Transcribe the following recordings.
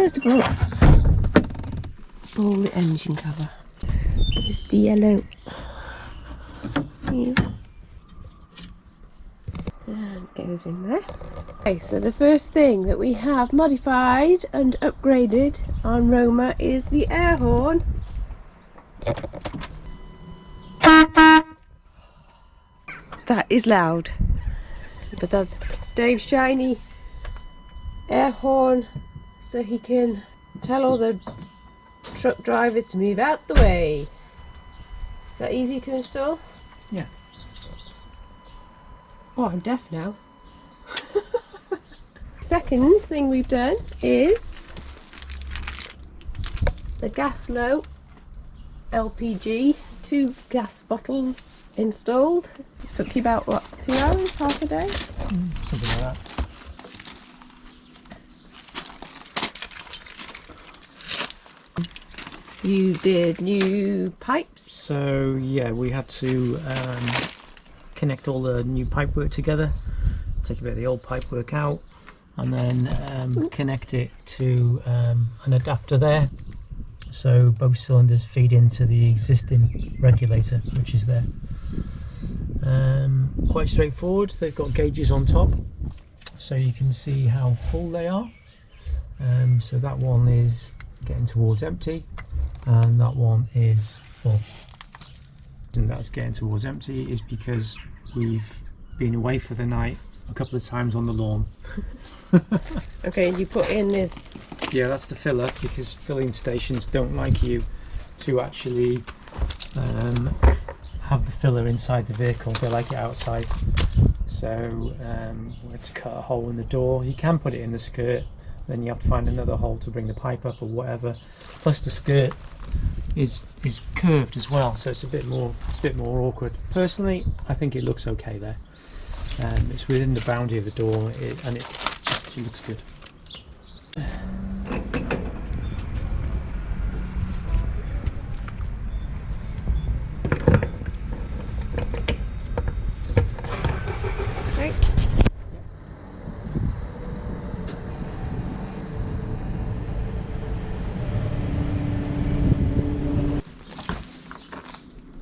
First of all, pull the engine cover. It's the yellow. Here. And it goes in there. Okay, so the first thing that we have modified and upgraded on Roma is the air horn. That is loud, but that's Dave's shiny air horn, so he can tell all the truck drivers to move out the way. Is that easy to install? Yeah. Oh, I'm deaf now. Second thing we've done is the gaslo LPG, 2 gas bottles installed. It took you about what, 2 hours, half a day? Something like that. You did new pipes? So yeah, we had to connect all the new pipework together, take a bit of the old pipework out, and then connect it to an adapter there, so both cylinders feed into the existing regulator which is there. Quite straightforward. They've got gauges on top so you can see how full they are. So that one is getting towards empty and that one is full. And that's getting towards empty is because we've been away for the night a couple of times on the lawn. Okay, and you put in this. Yeah, that's the filler, because filling stations don't like you to actually have the filler inside the vehicle. They like it outside. So we had to cut a hole in the door. You can put it in the skirt, then you have to find another hole to bring the pipe up or whatever. Plus the skirt is curved as well, so it's a bit more awkward. Personally, I think it looks okay there. It's within the boundary of the door, and it just looks good.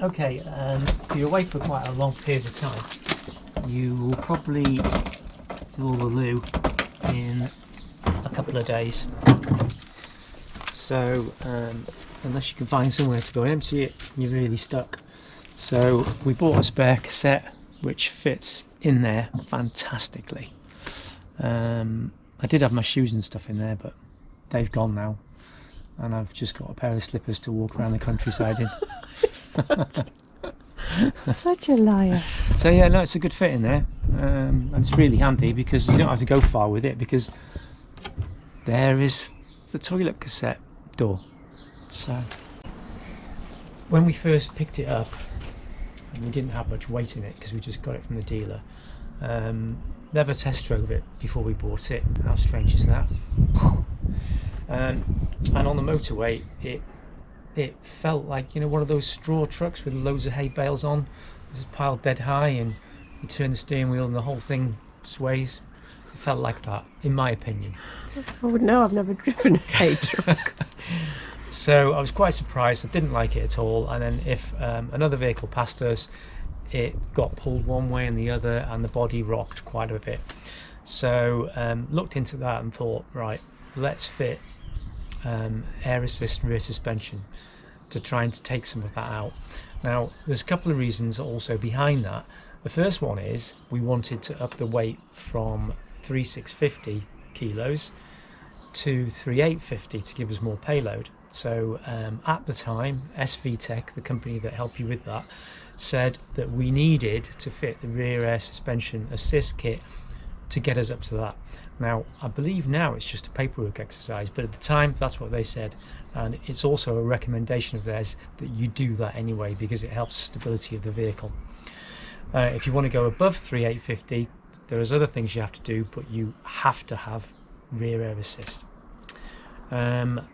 Okay, if you're away for quite a long period of time, you will probably do all the loo in a couple of days. So unless you can find somewhere to go and empty it, you're really stuck. So we bought a spare cassette which fits in there fantastically. I did have my shoes and stuff in there, but they've gone now, and I've just got a pair of slippers to walk around the countryside in. Such a liar. So yeah, no, it's a good fit in there, and it's really handy because you don't have to go far with it, because there is the toilet cassette door. So when we first picked it up, and we didn't have much weight in it because we just got it from the dealer, never test drove it before we bought it. How strange is that? And on the motorway it felt like, you know, one of those straw trucks with loads of hay bales on. It's piled dead high, and you turn the steering wheel and the whole thing sways. It felt like that, in my opinion. I wouldn't know, I've never driven a hay truck. So I was quite surprised. I didn't like it at all. And then if another vehicle passed us, it got pulled one way and the other, and the body rocked quite a bit. So looked into that and thought, right, let's fit air assist rear suspension to try and take some of that out. Now there's a couple of reasons also behind that. The first one is we wanted to up the weight from 3,650 kilos to 3,850 to give us more payload. So at the time, SV Tech, the company that helped you with that, said that we needed to fit the rear air suspension assist kit to get us up to that. Now I believe now it's just a paperwork exercise, but at the time that's what they said, and it's also a recommendation of theirs that you do that anyway, because it helps stability of the vehicle. If you want to go above 3,850, there's other things you have to do, but you have to have rear air assist. That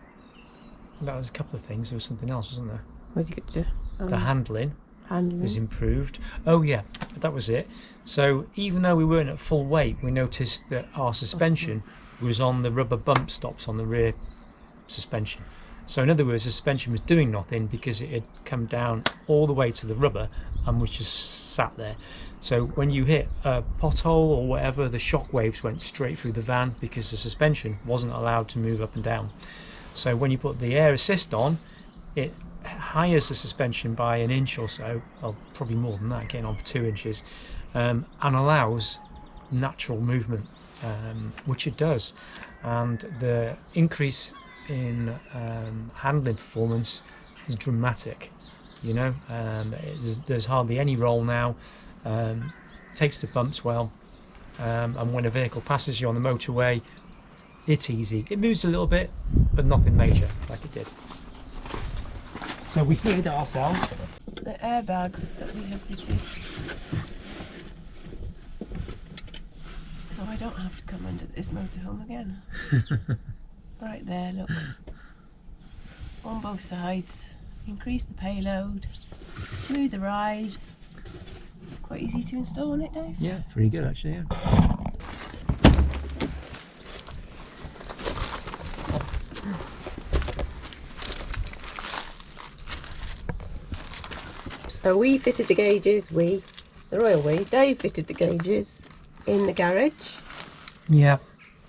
was a couple of things. There was something else, wasn't there? What did you get to? The handling was improved. Oh yeah, that was it. So even though we weren't at full weight, we noticed that our suspension was on the rubber bump stops on the rear suspension. So in other words, the suspension was doing nothing because it had come down all the way to the rubber and was just sat there. So when you hit a pothole or whatever, the shock waves went straight through the van because the suspension wasn't allowed to move up and down. So when you put the air assist on, it higher the suspension by an inch or so, well, probably more than that, getting on for 2 inches, and allows natural movement, which it does. And the increase in handling performance is dramatic. You know, there's hardly any roll now, takes the bumps well, and when a vehicle passes you on the motorway, it's easy. It moves a little bit, but nothing major like it did. So we fitted it ourselves. The airbags that we have fitted, so I don't have to come under this motorhome again. Right there, look. On both sides. Increase the payload, smooth the ride. Quite easy to install, isn't it, Dave? Yeah, pretty good actually, yeah. So we fitted the gauges, the royal we, Dave fitted the gauges in the garage. Yeah,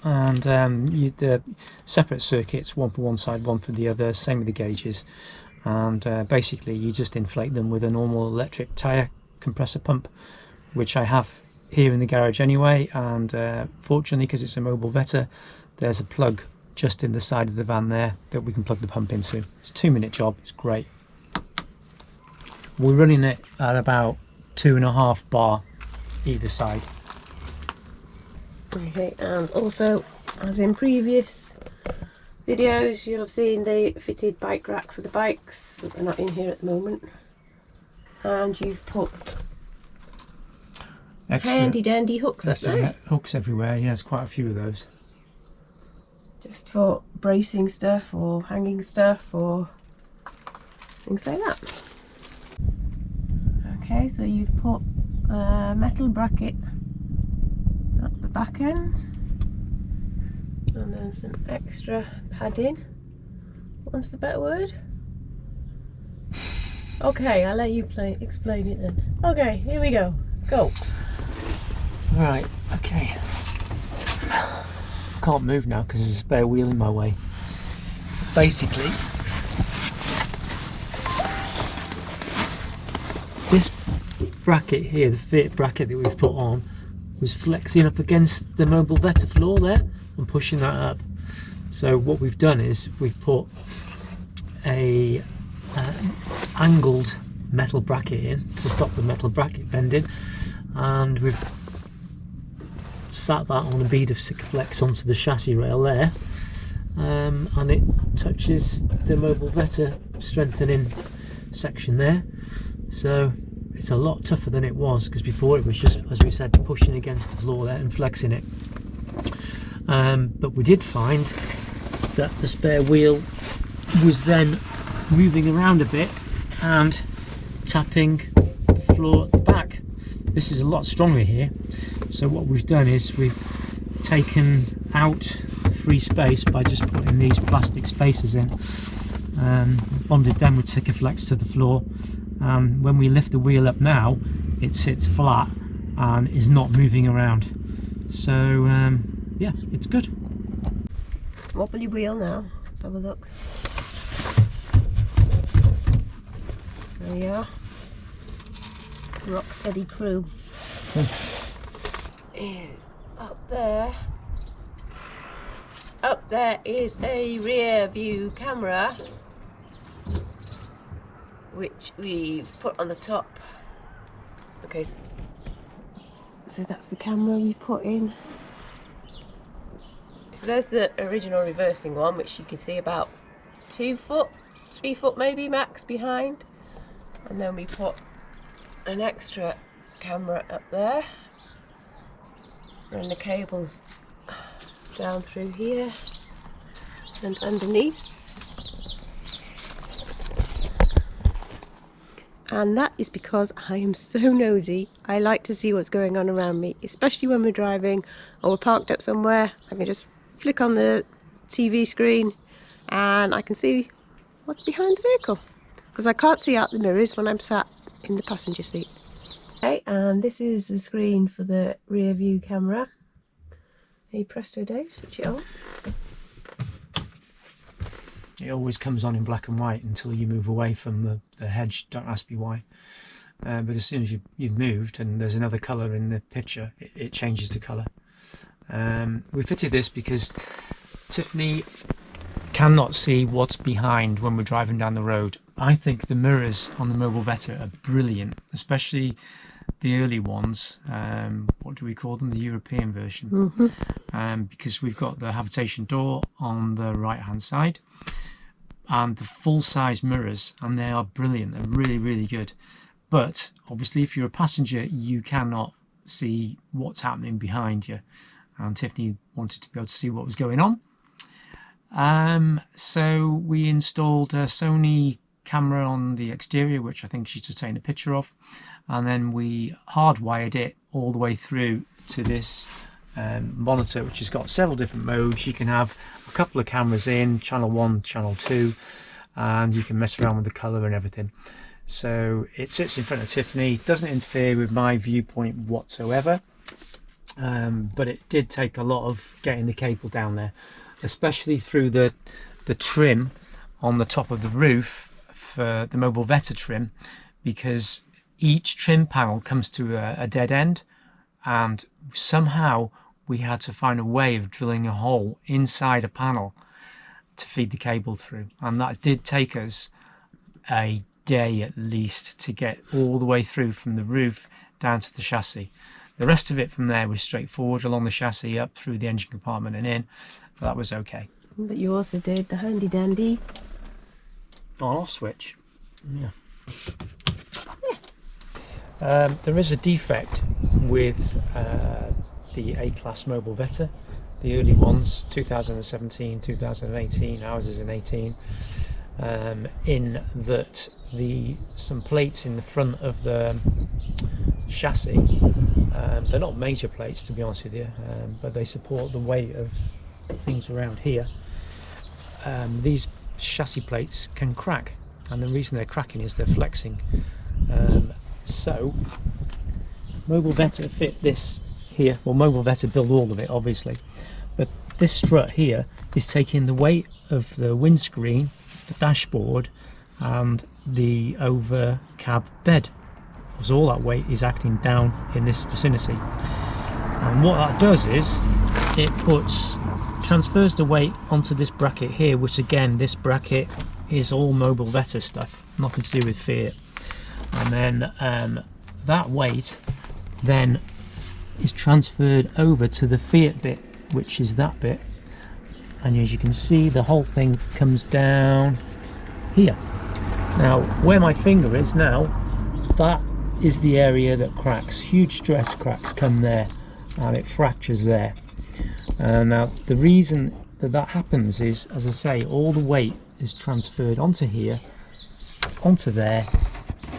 and the separate circuits, one for one side, one for the other, same with the gauges. And basically you just inflate them with a normal electric tyre compressor pump, which I have here in the garage anyway. And fortunately, because it's a Mobilvetta, there's a plug just in the side of the van there that we can plug the pump into. It's a 2-minute job, it's great. We're running it at about 2.5 bar either side. Okay, and also, as in previous videos, you'll have seen the fitted bike rack for the bikes. They're not in here at the moment. And you've put Extra, handy dandy hooks up there. Hooks everywhere, yeah, there's quite a few of those. Just for bracing stuff or hanging stuff or things like that. Okay, so you've put a metal bracket at the back end, and then some extra padding, want of a better word. Okay, I'll let you explain it then. Okay, here we go. Go. Alright, okay. Can't move now because there's a spare wheel in my way. Basically, this bracket here, the fit bracket that we've put on, was flexing up against the Mobilvetta floor there and pushing that up. So what we've done is we've put a angled metal bracket in to stop the metal bracket bending, and we've sat that on a bead of Sikaflex onto the chassis rail there, and it touches the Mobilvetta strengthening section there. So it's a lot tougher than it was, because before it was just, as we said, pushing against the floor there and flexing it. But we did find that the spare wheel was then moving around a bit and tapping the floor at the back. This is a lot stronger here, so what we've done is we've taken out free space by just putting these plastic spacers in, bonded them with Sikaflex to the floor. When we lift the wheel up now, it sits flat and is not moving around. So yeah, it's good. Wobble your wheel now. Let's have a look. There we are. Rock steady crew. Is up there. Up there is a rear view camera, which we've put on the top. Okay, so that's the camera we've put in. So there's the original reversing one, which you can see about 2 foot, 3 foot maybe max behind. And then we put an extra camera up there, and the cables down through here and underneath. And that is because I am so nosy. I like to see what's going on around me, especially when we're driving or we're parked up somewhere. I can just flick on the TV screen and I can see what's behind the vehicle, because I can't see out the mirrors when I'm sat in the passenger seat. Okay, and this is the screen for the rear view camera. Hey presto Dave, switch it on. It always comes on in black and white until you move away from the hedge. Don't ask me why. But as soon as you've moved and there's another colour in the picture, it changes the colour. We fitted this because Tiffany cannot see what's behind when we're driving down the road. I think the mirrors on the Mobilvetta are brilliant, especially the early ones. What do we call them? The European version. Because we've got the habitation door on the right hand side and the full size mirrors, and they are brilliant. They're really, really good. But obviously if you're a passenger, you cannot see what's happening behind you, and Tiffany wanted to be able to see what was going on. So we installed a Sony camera on the exterior, which I think she's just taking a picture of, and then we hardwired it all the way through to this monitor, which has got several different modes. You can have a couple of cameras in, channel 1, channel 2, and you can mess around with the color and everything. So it sits in front of Tiffany, doesn't interfere with my viewpoint whatsoever, but it did take a lot of getting the cable down there, especially through the trim on the top of the roof for the Mobilvetta trim, because each trim panel comes to a dead end, and somehow we had to find a way of drilling a hole inside a panel to feed the cable through, and that did take us a day at least to get all the way through from the roof down to the chassis. The rest of it from there was straightforward, along the chassis, up through the engine compartment and in. That was okay. But you also did the handy dandy on-off switch. Yeah. There is a defect with the A-Class Mobilvetta, the early ones, 2017, 2018, ours is in 18, in that some plates in the front of the chassis, they're not major plates to be honest with you, but they support the weight of things around here. These chassis plates can crack, and the reason they're cracking is they're flexing. So Mobilvetta fit this here. Well, Mobilvetta built all of it obviously, but this strut here is taking the weight of the windscreen, the dashboard and the over cab bed, because all that weight is acting down in this vicinity. And what that does is it transfers the weight onto this bracket here, which again, this bracket is all Mobilvetta stuff, nothing to do with Fiat. And then that weight then is transferred over to the Fiat bit, which is that bit, and as you can see the whole thing comes down here. Now where my finger is now, that is the area that cracks. Huge stress cracks come there and it fractures there. Now the reason that happens is, as I say, all the weight is transferred onto here, onto there.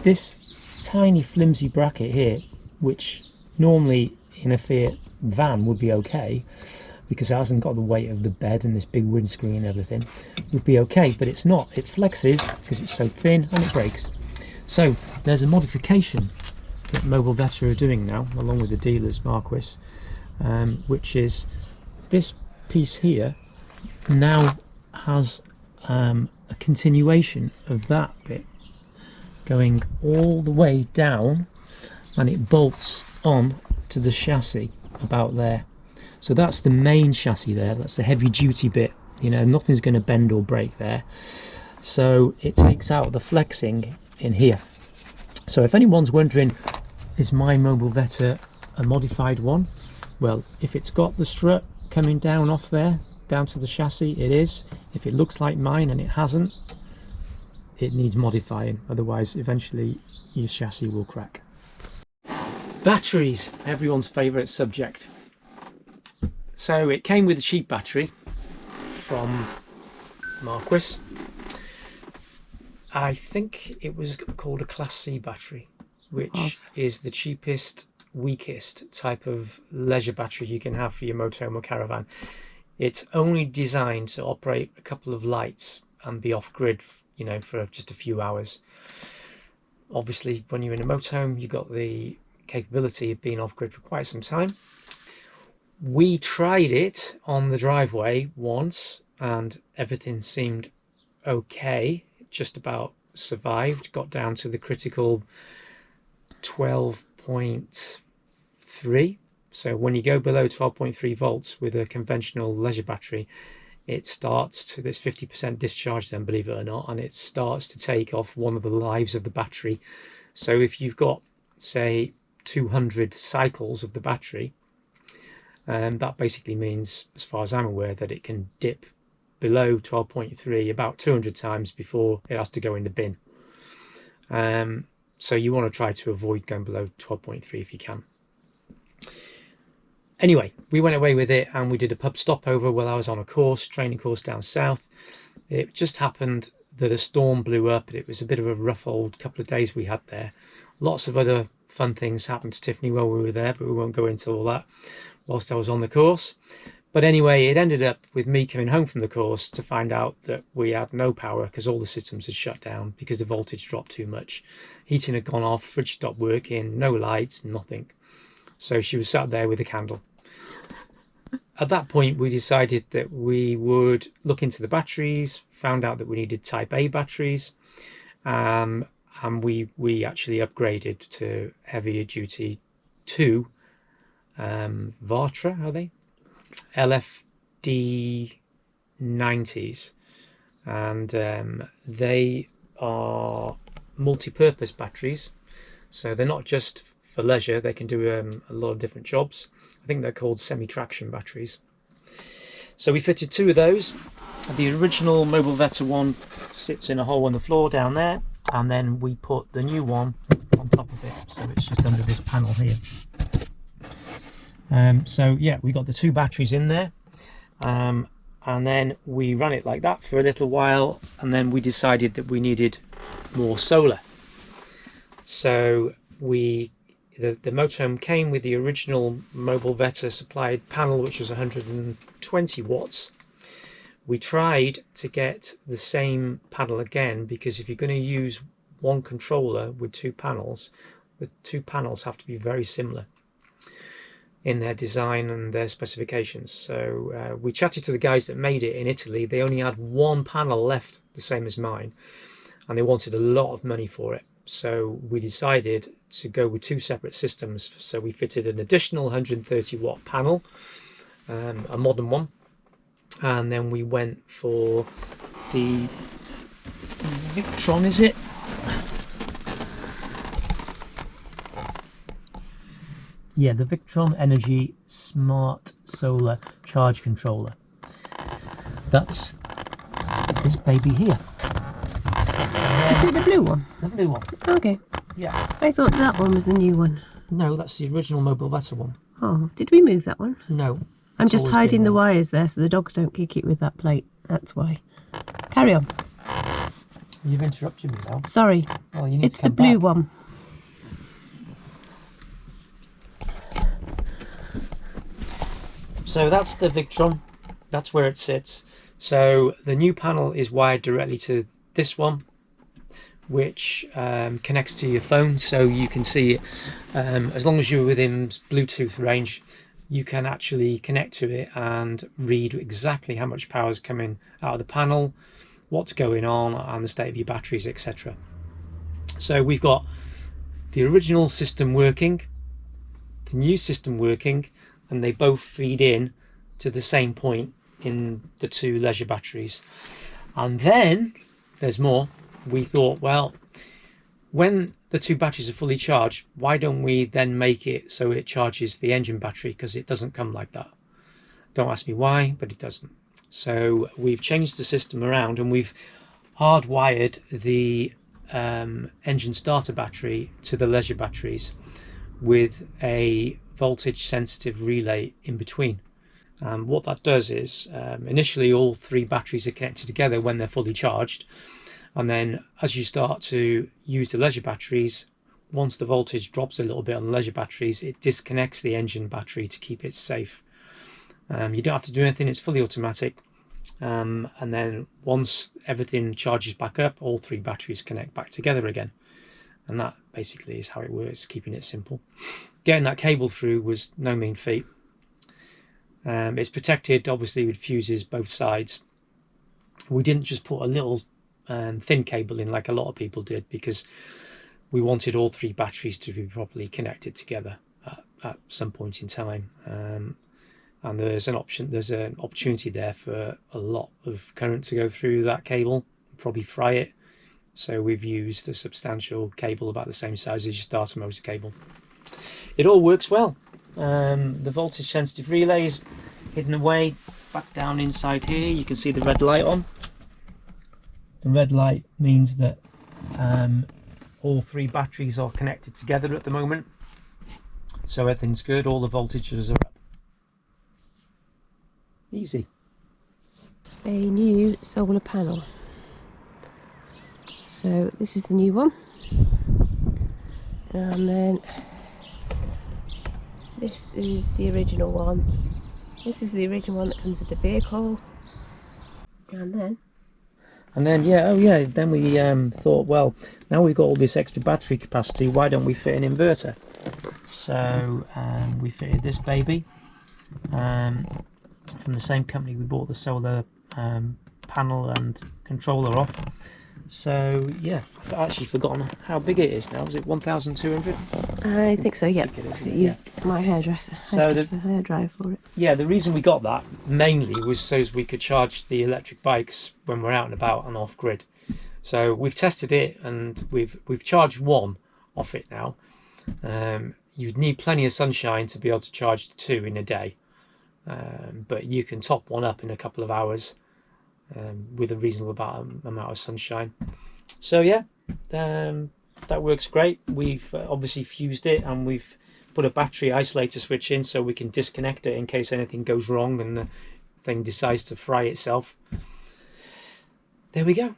This tiny flimsy bracket here, which normally in a Fiat van would be okay because it hasn't got the weight of the bed and this big windscreen and everything, would be okay, but it's not. It flexes because it's so thin and it breaks. So there's a modification that Mobilvetta are doing now, along with the dealers, Marquis, which is this piece here now has a continuation of that bit going all the way down, and it bolts on to the chassis about there. So that's the main chassis there, that's the heavy duty bit, you know, nothing's going to bend or break there. So it takes out the flexing in here. So if anyone's wondering, is my Mobilvetta a modified one? Well, if it's got the strut coming down off there, down to the chassis, it is. If it looks like mine and it hasn't, it needs modifying, otherwise eventually your chassis will crack. Batteries, everyone's favourite subject. So it came with a cheap battery from Marquis. I think it was called a Class C battery, which is the cheapest, weakest type of leisure battery you can have for your motorhome or caravan. It's only designed to operate a couple of lights and be off grid, you know, for just a few hours. Obviously, when you're in a motorhome, you've got the capability of being off grid for quite some time. We tried it on the driveway once and everything seemed okay, just about survived, got down to the critical 12.3. So when you go below 12.3 volts with a conventional leisure battery, it starts to this 50% discharge then, believe it or not, and it starts to take off one of the lives of the battery. So if you've got, say, 200 cycles of the battery, that basically means, as far as I'm aware, that it can dip below 12.3 about 200 times before it has to go in the bin. So you want to try to avoid going below 12.3 if you can. Anyway, we went away with it and we did a pub stopover while I was on a course, training course down south. It just happened that a storm blew up. It was a bit of a rough old couple of days we had there. Lots of other fun things happened to Tiffany while we were there, but we won't go into all that whilst I was on the course. But anyway, it ended up with me coming home from the course to find out that we had no power because all the systems had shut down because the voltage dropped too much. Heating had gone off, fridge stopped working, no lights, nothing. So she was sat there with a candle. At that point, we decided that we would look into the batteries, found out that we needed type A batteries, and we actually upgraded to heavier duty 2 Vatra, are they? LFD 90s, and they are multi-purpose batteries, so they're not just for leisure, they can do a lot of different jobs. I think they're called semi-traction batteries. So we fitted 2 of those. The original Mobilvetta one sits in a hole in the floor down there, and then we put the new one on top of it, so it's just under this panel here. So yeah, we got the 2 batteries in there, and then we ran it like that for a little while, and then we decided that we needed more solar. So the motorhome came with the original Mobilvetta supplied panel, which was 120 watts. We tried to get the same panel again, because if you're going to use one controller with 2 panels, the 2 panels have to be very similar in their design and their specifications. So we chatted to the guys that made it in Italy. They only had 1 panel left, the same as mine, and they wanted a lot of money for it. So we decided to go with 2 separate systems. So we fitted an additional 130 watt panel, a modern one, and then we went for the Victron, is it? Yeah, the Victron Energy Smart Solar Charge Controller. That's this baby here. Is it the blue one? The blue one. Okay. Yeah. I thought that one was the new one. No, that's the original Mobilvetta one. Oh, did we move that one? No. I'm just hiding the wires there so the dogs don't kick it with that plate. That's why. Carry on. You've interrupted me now. Sorry. Well, you need it's to come the blue back. one. So that's the Victron. That's where it sits. So the new panel is wired directly to this one, which connects to your phone, so you can see it. As long as you're within Bluetooth range, you can actually connect to it and read exactly how much power is coming out of the panel, what's going on, and the state of your batteries, etc. So we've got the original system working, the new system working, and they both feed in to the same point in the 2 leisure batteries. And then there's more. We thought, well, when the 2 batteries are fully charged, why don't we then make it so it charges the engine battery, because it doesn't come like that. Don't ask me why, but it doesn't. So we've changed the system around and we've hardwired the engine starter battery to the leisure batteries with a voltage sensitive relay in between. What that does is initially all 3 batteries are connected together when they're fully charged, and then as you start to use the leisure batteries, once the voltage drops a little bit on the leisure batteries, it disconnects the engine battery to keep it safe. You don't have to do anything, it's fully automatic. And then once everything charges back up, all 3 batteries connect back together again. And that basically is how it works, keeping it simple. Getting that cable through was no mean feat. It's protected obviously with fuses both sides. We didn't just put a little thin cable in like a lot of people did, because we wanted all 3 batteries to be properly connected together at some point in time. And there's an opportunity there for a lot of current to go through that cable, probably fry it. So we've used a substantial cable about the same size as your starter motor cable. It all works well. The voltage sensitive relays hidden away back down inside here. You can see the red light on. The red light means that all 3 batteries are connected together at the moment. So everything's good, all the voltages are up. Easy. A new solar panel. So this is the new one, and then this is the original one. This is the original one that comes with the vehicle. And then then we thought, well, now we've got all this extra battery capacity, why don't we fit an inverter? So we fitted this baby from the same company we bought the solar panel and controller off. So yeah, I've actually forgotten how big it is now. Is it 1,200? I think so, yeah. It used my hairdresser. So hair dryer for it. Yeah, the reason we got that mainly was so as we could charge the electric bikes when we're out and about and off grid. So we've tested it and we've charged 1 off it now. You'd need plenty of sunshine to be able to charge 2 in a day, but you can top 1 up in a couple of hours with a reasonable amount of sunshine. So yeah, that works great. We've obviously fused it and we've put a battery isolator switch in so we can disconnect it in case anything goes wrong and the thing decides to fry itself. There we go.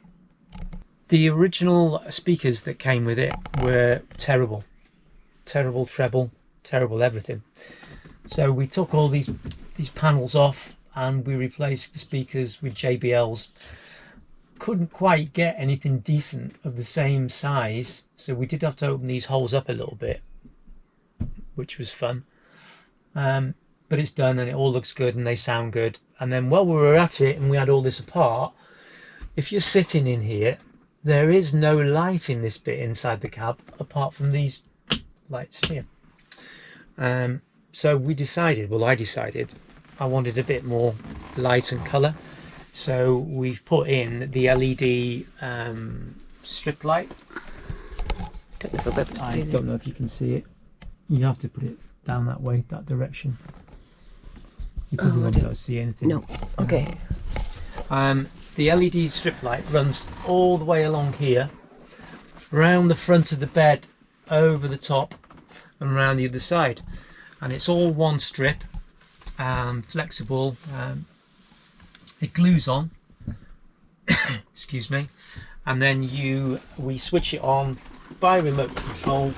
The original speakers that came with it were terrible treble, terrible everything. So we took all these panels off and we replaced the speakers with JBLs. Couldn't quite get anything decent of the same size, so we did have to open these holes up a little bit, which was fun. But it's done and it all looks good and they sound good. And then while we were at it and we had all this apart, if you're sitting in here, there is no light in this bit inside the cab apart from these lights here. So we decided, well, I decided I wanted a bit more light and colour, so we've put in the LED strip light. I don't know if you can see it. You have to put it down that way, that direction. You probably won't be able to see anything. No. Okay. The LED strip light runs all the way along here, around the front of the bed, over the top, and around the other side. And it's all one strip, flexible. It glues on. Excuse me. And then we switch it on by remote control.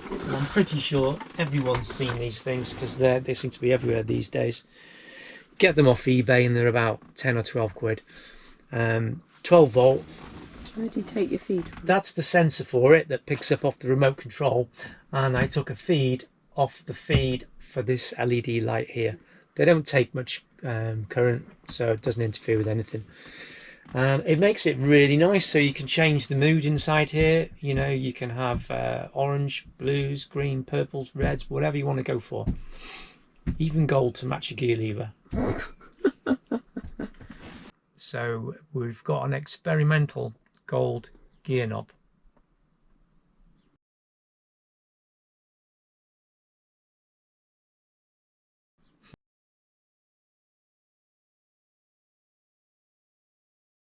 And I'm pretty sure everyone's seen these things because they seem to be everywhere these days. Get them off eBay and they're about 10 or 12 quid. 12 volt. Where do you take your feed from? That's the sensor for it that picks up off the remote control. And I took a feed off the feed for this LED light here. They don't take much current, so it doesn't interfere with anything. It makes it really nice, so you can change the mood inside here. You know, you can have orange, blues, green, purples, reds, whatever you want to go for. Even gold to match your gear lever. So we've got an experimental gold gear knob.